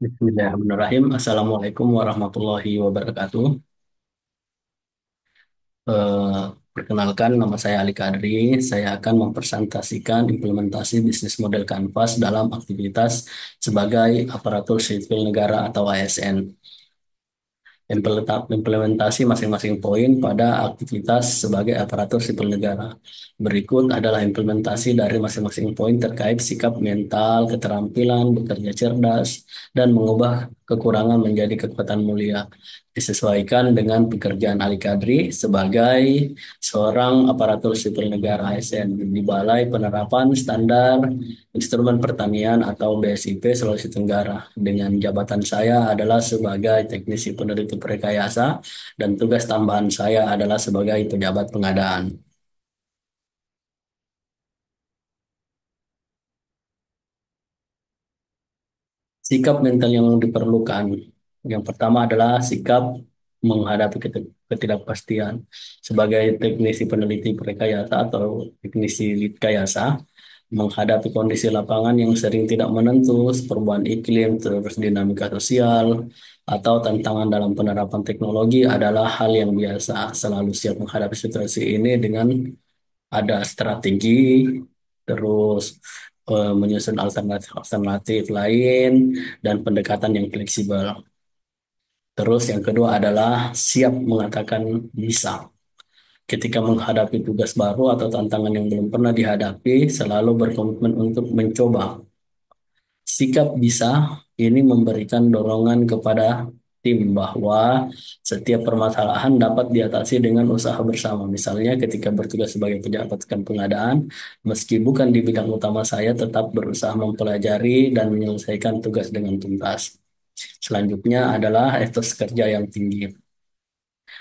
Bismillahirrahmanirrahim. Assalamualaikum warahmatullahi wabarakatuh. Eh, Perkenalkan, nama saya Ali Kadri. Saya akan mempresentasikan implementasi bisnis model Canvas dalam aktivitas sebagai aparatur sipil negara atau ASN. Implementasi masing-masing poin pada aktivitas sebagai aparatur sipil negara. Berikut adalah implementasi dari masing-masing poin terkait sikap mental, keterampilan, bekerja cerdas, dan mengubah kekurangan menjadi kekuatan mulia. Disesuaikan dengan pekerjaan Ali Kadri sebagai seorang aparatur sipil negara ASN di Balai Penerapan Standar Instrumen Pertanian atau BSIP Sulawesi Tenggara. Dengan jabatan saya adalah sebagai teknisi peneliti rekayasa dan tugas tambahan saya adalah sebagai pejabat pengadaan. Sikap mental yang diperlukan. Yang pertama adalah sikap menghadapi ketidakpastian. Sebagai teknisi peneliti rekayasa atau teknisi rekayasa, menghadapi kondisi lapangan yang sering tidak menentu, perubahan iklim, terus dinamika sosial, atau tantangan dalam penerapan teknologi adalah hal yang biasa. Selalu siap menghadapi situasi ini dengan ada strategi, terus menyusun alternatif-alternatif lain, dan pendekatan yang fleksibel. Terus yang kedua adalah siap mengatakan bisa. Ketika menghadapi tugas baru atau tantangan yang belum pernah dihadapi, selalu berkomitmen untuk mencoba. Sikap bisa ini memberikan dorongan kepada tim bahwa setiap permasalahan dapat diatasi dengan usaha bersama. Misalnya ketika bertugas sebagai pejabat pengadaan, meski bukan di bidang utama saya tetap berusaha mempelajari dan menyelesaikan tugas dengan tuntas. Selanjutnya adalah etos kerja yang tinggi.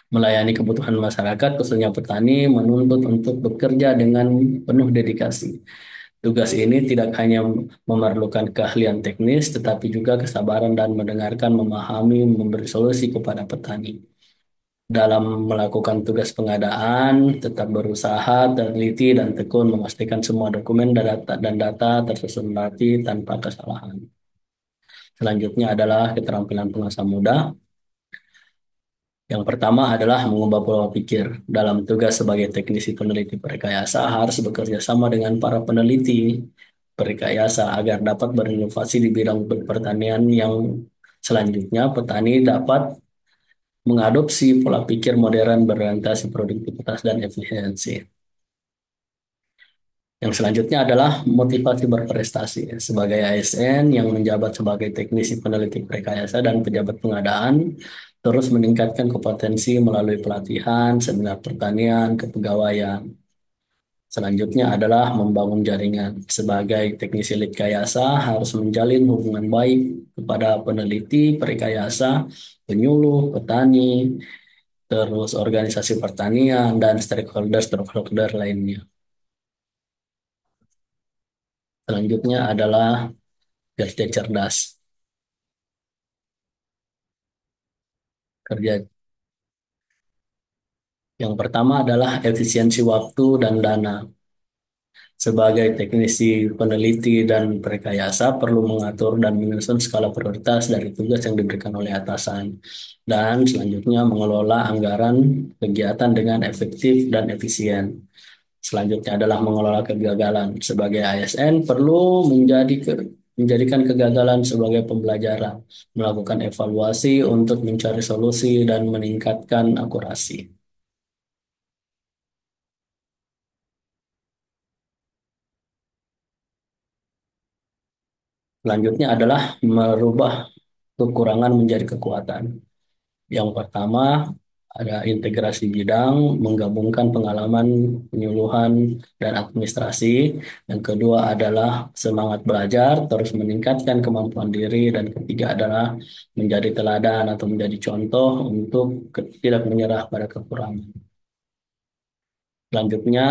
Melayani kebutuhan masyarakat, khususnya petani, menuntut untuk bekerja dengan penuh dedikasi. Tugas ini tidak hanya memerlukan keahlian teknis, tetapi juga kesabaran dan mendengarkan, memahami, memberi solusi kepada petani. Dalam melakukan tugas pengadaan, tetap berusaha, teliti, dan tekun memastikan semua dokumen dan data tersusun rapi tanpa kesalahan. Selanjutnya adalah keterampilan pengusaha muda. Yang pertama adalah mengubah pola pikir. Dalam tugas sebagai teknisi peneliti perkayasa harus bekerja sama dengan para peneliti perkayasa agar dapat berinovasi di bidang pertanian yang selanjutnya petani dapat mengadopsi pola pikir modern berorientasi produktivitas dan efisiensi. Yang selanjutnya adalah motivasi berprestasi. Sebagai ASN yang menjabat sebagai teknisi peneliti rekayasa dan pejabat pengadaan, terus meningkatkan kompetensi melalui pelatihan, seminar pertanian, kepegawaian. Selanjutnya adalah membangun jaringan. Sebagai teknisi rekayasa harus menjalin hubungan baik kepada peneliti, perekayasa, penyuluh, petani, terus organisasi pertanian, dan stakeholder-stakeholder lainnya. Selanjutnya adalah kerja cerdas. Kerja yang pertama adalah efisiensi waktu dan dana. Sebagai teknisi peneliti dan perekayasa perlu mengatur dan menyusun skala prioritas dari tugas yang diberikan oleh atasan. Dan selanjutnya mengelola anggaran kegiatan dengan efektif dan efisien. Selanjutnya adalah mengelola kegagalan. Sebagai ASN perlu menjadikan kegagalan sebagai pembelajaran, melakukan evaluasi untuk mencari solusi dan meningkatkan akurasi. Selanjutnya adalah merubah kekurangan menjadi kekuatan. Yang pertama ada integrasi bidang, menggabungkan pengalaman penyuluhan dan administrasi. Yang kedua adalah semangat belajar, terus meningkatkan kemampuan diri. Dan ketiga adalah menjadi teladan atau menjadi contoh untuk tidak menyerah pada kekurangan. Selanjutnya,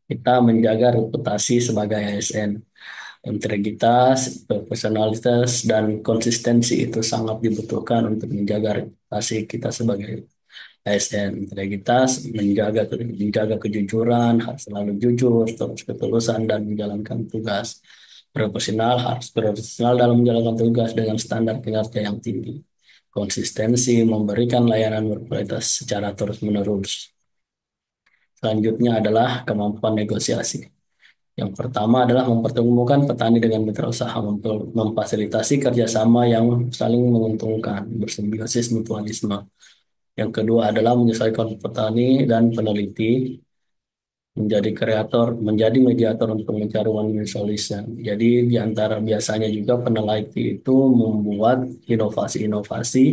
kita menjaga reputasi sebagai ASN. Integritas, profesionalitas, dan konsistensi itu sangat dibutuhkan untuk menjaga reputasi kita sebagai ASN. Integritas, menjaga kejujuran, harus selalu jujur, terus ketulusan, dan menjalankan tugas. Profesional harus profesional dalam menjalankan tugas dengan standar kinerja yang tinggi. Konsistensi memberikan layanan berkualitas secara terus-menerus. Selanjutnya adalah kemampuan negosiasi. Yang pertama adalah mempertemukan petani dengan mitra usaha untuk memfasilitasi kerjasama yang saling menguntungkan, bersimbiosis mutualisme. Yang kedua adalah menyesuaikan petani dan peneliti menjadi kreator, menjadi mediator untuk mencari win-win solution. Jadi di antara biasanya juga peneliti itu membuat inovasi-inovasi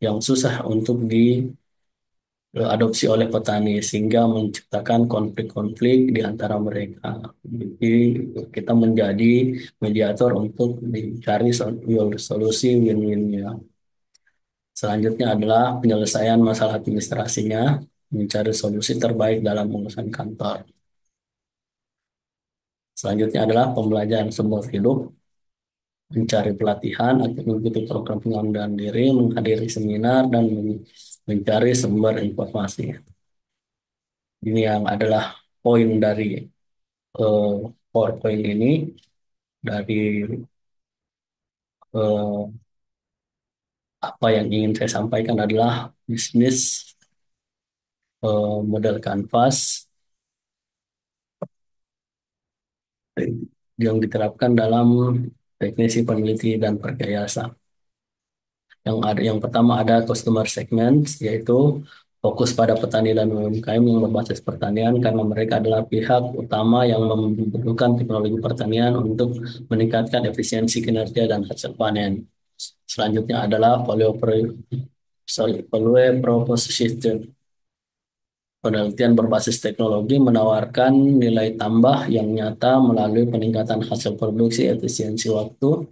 yang susah untuk diadopsi oleh petani sehingga menciptakan konflik-konflik di antara mereka. Jadi kita menjadi mediator untuk mencari solusi win-winnya. Selanjutnya adalah penyelesaian masalah administrasinya, mencari solusi terbaik dalam urusan kantor. Selanjutnya adalah pembelajaran seumur hidup, mencari pelatihan atau mengikuti program pengembangan diri, menghadiri seminar, dan mencari sumber informasi. Ini yang adalah poin dari eh, PowerPoint ini, dari eh, apa yang ingin saya sampaikan adalah bisnis model kanvas yang diterapkan dalam teknisi peneliti dan perkayasa. Yang pertama ada customer segment, yaitu fokus pada petani dan UMKM yang berbasis pertanian karena mereka adalah pihak utama yang membutuhkan teknologi pertanian untuk meningkatkan efisiensi kinerja dan hasil panen. Selanjutnya adalah value proposition. Penelitian berbasis teknologi menawarkan nilai tambah yang nyata melalui peningkatan hasil produksi, efisiensi waktu,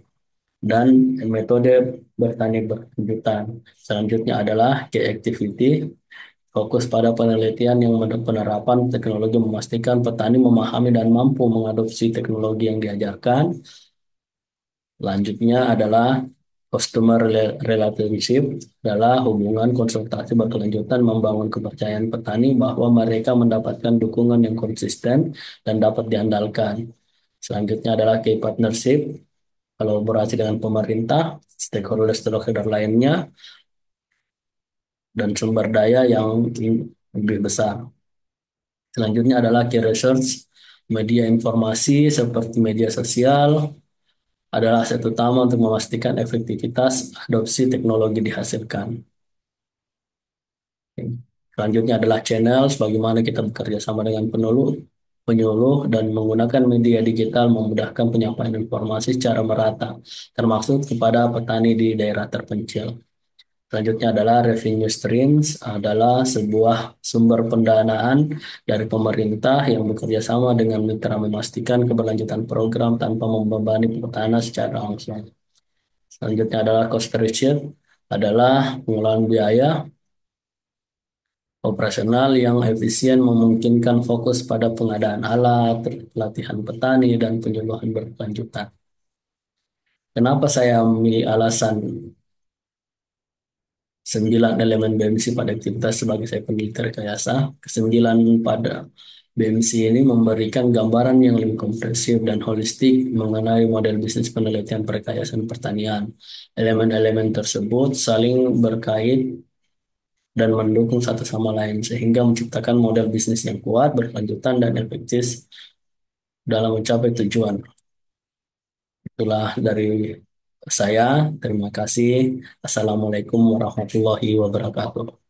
dan metode bertani berkelanjutan. Selanjutnya adalah key activity, fokus pada penelitian yang penerapan teknologi memastikan petani memahami dan mampu mengadopsi teknologi yang diajarkan. Selanjutnya adalah customer relationship, adalah hubungan konsultasi berkelanjutan membangun kepercayaan petani bahwa mereka mendapatkan dukungan yang konsisten dan dapat diandalkan. Selanjutnya adalah key partnership, kolaborasi dengan pemerintah, stakeholder-stakeholder lainnya, dan sumber daya yang lebih besar. Selanjutnya adalah key research, media informasi seperti media sosial adalah aset utama untuk memastikan efektivitas adopsi teknologi dihasilkan. Selanjutnya adalah channel, bagaimana kita bekerja sama dengan penyuluh dan menggunakan media digital memudahkan penyampaian informasi secara merata, termasuk kepada petani di daerah terpencil. Selanjutnya adalah revenue streams, adalah sebuah sumber pendanaan dari pemerintah yang bekerja sama dengan mitra memastikan keberlanjutan program tanpa membebani petani secara langsung. Selanjutnya adalah cost ratio, adalah pengelolaan biaya operasional yang efisien memungkinkan fokus pada pengadaan alat, pelatihan petani, dan penyuluhan berkelanjutan. Kenapa saya memilih alasan 9 elemen BMC pada aktivitas sebagai saya peneliti rekayasa? Kesembilan pada BMC ini memberikan gambaran yang lebih komprehensif dan holistik mengenai model bisnis penelitian perkayasaan pertanian. Elemen-elemen tersebut saling berkait dan mendukung satu sama lain sehingga menciptakan model bisnis yang kuat, berkelanjutan, dan efektif dalam mencapai tujuan. Itulah dari saya. Terima kasih. Assalamualaikum warahmatullahi wabarakatuh.